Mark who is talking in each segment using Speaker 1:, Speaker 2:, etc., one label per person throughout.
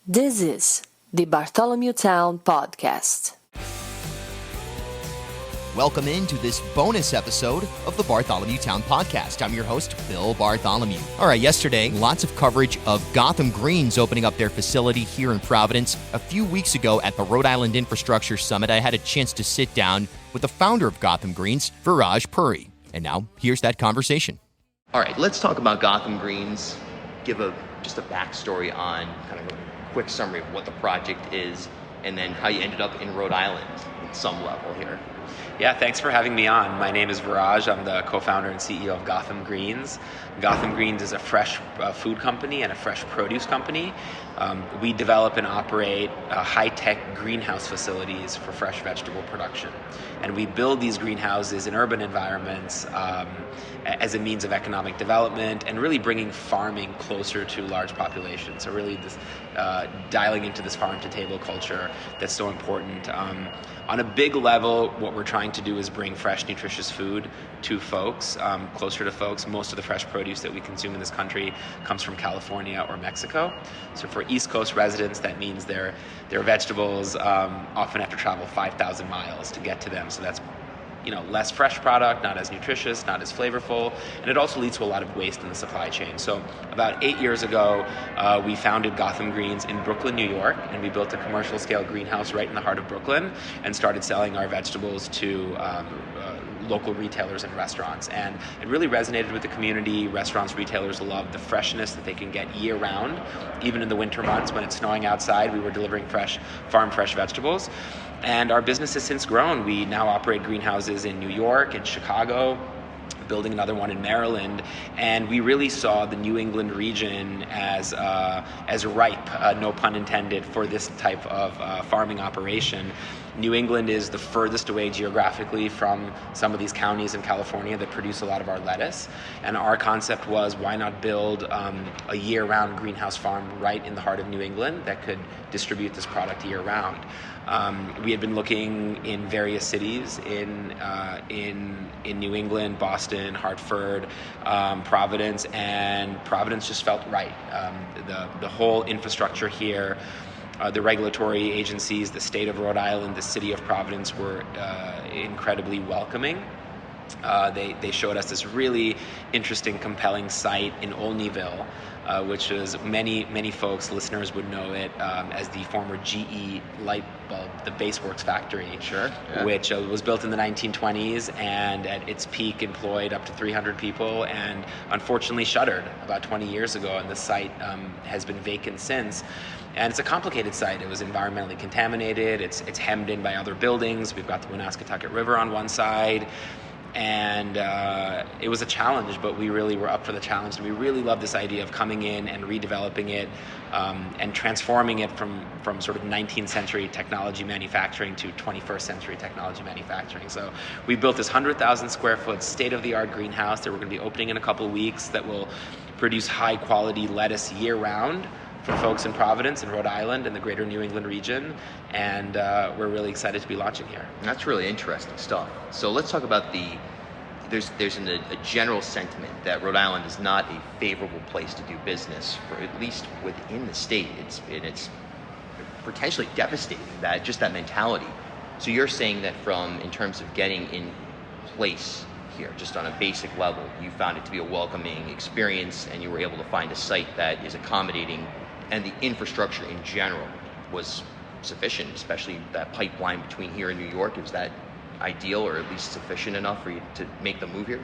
Speaker 1: This is the Bartholomew Town Podcast.
Speaker 2: Welcome into this bonus episode of the Bartholomew Town Podcast. I'm your host, Bill Bartholomew. All right, yesterday, lots of coverage of Gotham Greens opening up their facility here in Providence. A few weeks ago at the Rhode Island Infrastructure Summit, I had a chance to sit down with the founder of Gotham Greens, Viraj Puri. And now, here's that conversation. All right, let's talk about Gotham Greens. Give just a backstory on kind of a quick summary of what the project is, and then how you ended up in Rhode Island at some level here.
Speaker 3: Yeah, thanks for having me on. My name is Viraj. I'm the co-founder and CEO of Gotham Greens. Gotham Greens is a fresh food company and a fresh produce company. We develop and operate high-tech greenhouse facilities for fresh vegetable production. And we build these greenhouses in urban environments as a means of economic development and really bringing farming closer to large populations. So really this dialing into this farm-to-table culture that's so important. On a big level, what we're trying to do is bring fresh, nutritious food to folks, closer to folks. Most of the fresh produce that we consume in this country comes from California or Mexico. So for East Coast residents, that means their vegetables often have to travel 5,000 miles to get to them. So that's less fresh product, not as nutritious, not as flavorful, and it also leads to a lot of waste in the supply chain. So about 8 years ago, we founded Gotham Greens in Brooklyn, New York, and we built a commercial scale greenhouse right in the heart of Brooklyn and started selling our vegetables to local retailers and restaurants. And it really resonated with the community. Restaurants, retailers love the freshness that they can get year round. Even in the winter months when it's snowing outside, we were delivering fresh vegetables. And our business has since grown. We now operate greenhouses in New York and Chicago, building another one in Maryland, and we really saw the New England region as ripe, no pun intended, for this type of farming operation. New England is the furthest away geographically from some of these counties in California that produce a lot of our lettuce, and our concept was, why not build a year-round greenhouse farm right in the heart of New England that could distribute this product year-round. We had been looking in various cities in New England, Boston, Hartford, Providence, and Providence just felt right. The whole infrastructure here, the regulatory agencies, the state of Rhode Island, the city of Providence were incredibly welcoming. They showed us this really interesting, compelling site in Olneyville, which is many folks, listeners would know it as the former GE light bulb, the Baseworks factory.
Speaker 2: Sure. Yeah.
Speaker 3: Which was built in the 1920s and at its peak employed up to 300 people and unfortunately shuttered about 20 years ago, and the site has been vacant since. And it's a complicated site. It was environmentally contaminated. It's hemmed in by other buildings. We've got the Woonasquatucket River on one side. And it was a challenge, but we really were up for the challenge. And we really loved this idea of coming in and redeveloping it and transforming it from sort of 19th century technology manufacturing to 21st century technology manufacturing. So we built this 100,000 square foot state-of-the-art greenhouse that we're going to be opening in a couple of weeks that will produce high-quality lettuce year-round for folks in Providence and Rhode Island and the greater New England region, and we're really excited to be launching here.
Speaker 2: That's really interesting stuff. So let's talk about there's a general sentiment that Rhode Island is not a favorable place to do business, for at least within the state. It's potentially devastating, that mentality. So you're saying that in terms of getting in place here, just on a basic level, you found it to be a welcoming experience and you were able to find a site that is accommodating, and the infrastructure in general was sufficient, especially that pipeline between here and New York. Is that ideal, or at least sufficient enough for you to make the move here?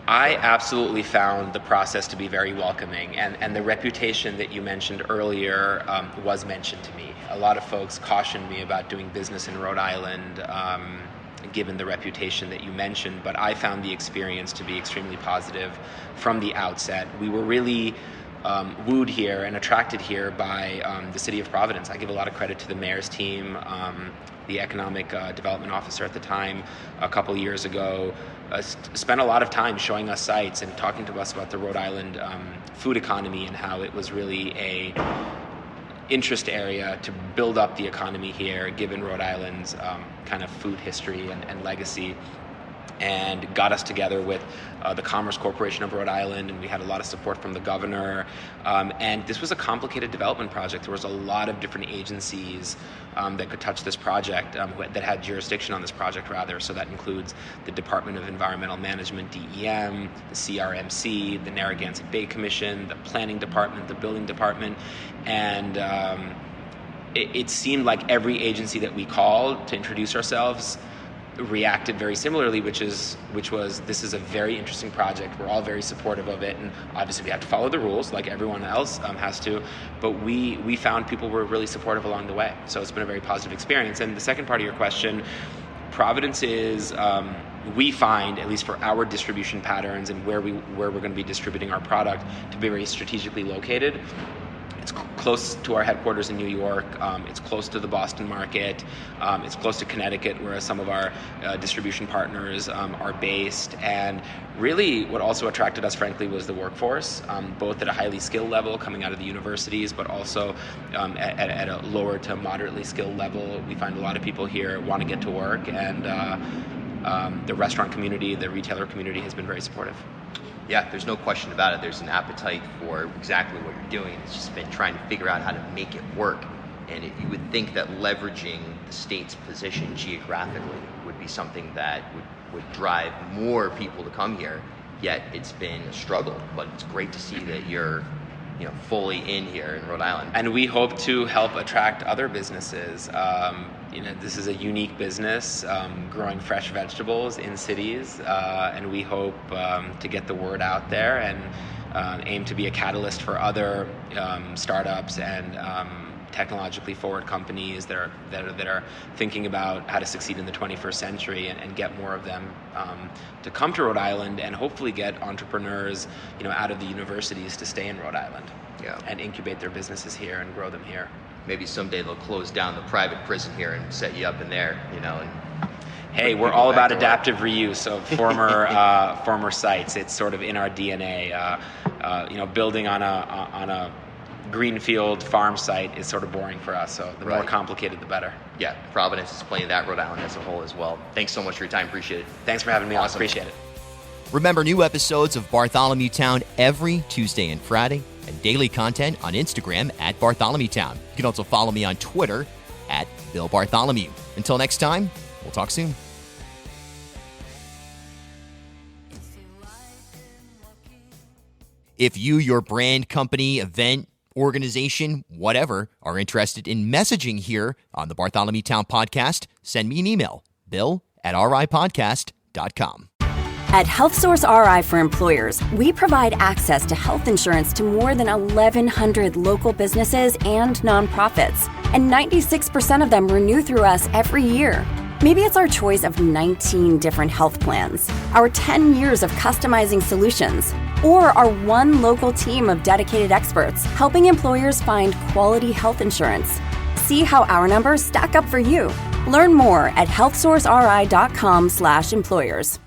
Speaker 3: I absolutely found the process to be very welcoming, and the reputation that you mentioned earlier was mentioned to me. A lot of folks cautioned me about doing business in Rhode Island, given the reputation that you mentioned, but I found the experience to be extremely positive from the outset. We were really wooed here and attracted here by the city of Providence. I give a lot of credit to the mayor's team, the economic development officer at the time, a couple years ago, spent a lot of time showing us sites and talking to us about the Rhode Island food economy and how it was really a interest area to build up the economy here, given Rhode Island's kind of food history and legacy. and got us together with the Commerce Corporation of Rhode Island, and we had a lot of support from the governor. And this was a complicated development project. There was a lot of different agencies that could touch this project, that had jurisdiction on this project, rather. So that includes the Department of Environmental Management, DEM, the CRMC, the Narragansett Bay Commission, the Planning Department, the Building Department, and it seemed like every agency that we called to introduce ourselves reacted very similarly, which was this is a very interesting project. We're all very supportive of it, and obviously we have to follow the rules like everyone else has to, but we found people were really supportive along the way. So it's been a very positive experience. And the second part of your question, Providence is, we find, at least for our distribution patterns and where we're going to be distributing our product, to be very strategically located. It's close to our headquarters in New York. It's close to the Boston market. It's close to Connecticut, where some of our distribution partners are based. And really, what also attracted us, frankly, was the workforce, both at a highly skilled level coming out of the universities, but also at a lower to moderately skilled level. We find a lot of people here want to get to work, and the restaurant community, the retailer community has been very supportive.
Speaker 2: Yeah, there's no question about it. There's an appetite for exactly what you're doing. It's just been trying to figure out how to make it work. And you would think that leveraging the state's position geographically would be something that would drive more people to come here. Yet it's been a struggle. But it's great to see that you're fully in here in Rhode Island.
Speaker 3: And we hope to help attract other businesses. This is a unique business, growing fresh vegetables in cities, and we hope to get the word out there and aim to be a catalyst for other startups and technologically forward companies that are thinking about how to succeed in the 21st century, and get more of them to come to Rhode Island, and hopefully get entrepreneurs out of the universities to stay in Rhode Island, and incubate their businesses here and grow them here.
Speaker 2: Maybe someday they'll close down the private prison here and set you up in there, and
Speaker 3: hey, we're all about adaptive reuse of former sites. It's sort of in our DNA. Building on a greenfield farm site is sort of boring for us, so the more complicated, the better.
Speaker 2: Yeah, Providence is playing that, Rhode Island as a whole as well. Thanks so much for your time. Appreciate it.
Speaker 3: Thanks for having me on. Appreciate it.
Speaker 4: Remember, new episodes of Bartholomew Town every Tuesday and Friday, and daily content on Instagram at Bartholomew Town. You can also follow me on Twitter at Bill Bartholomew. Until next time, we'll talk soon. If you, your brand, company, event, organization, whatever, are interested in messaging here on the Bartholomew Town podcast, send me an email, bill@ripodcast.com.
Speaker 5: At HealthSource RI for Employers, we provide access to health insurance to more than 1,100 local businesses and nonprofits, and 96% of them renew through us every year. Maybe it's our choice of 19 different health plans, our 10 years of customizing solutions, or our one local team of dedicated experts helping employers find quality health insurance. See how our numbers stack up for you. Learn more at healthsourceri.com/employers.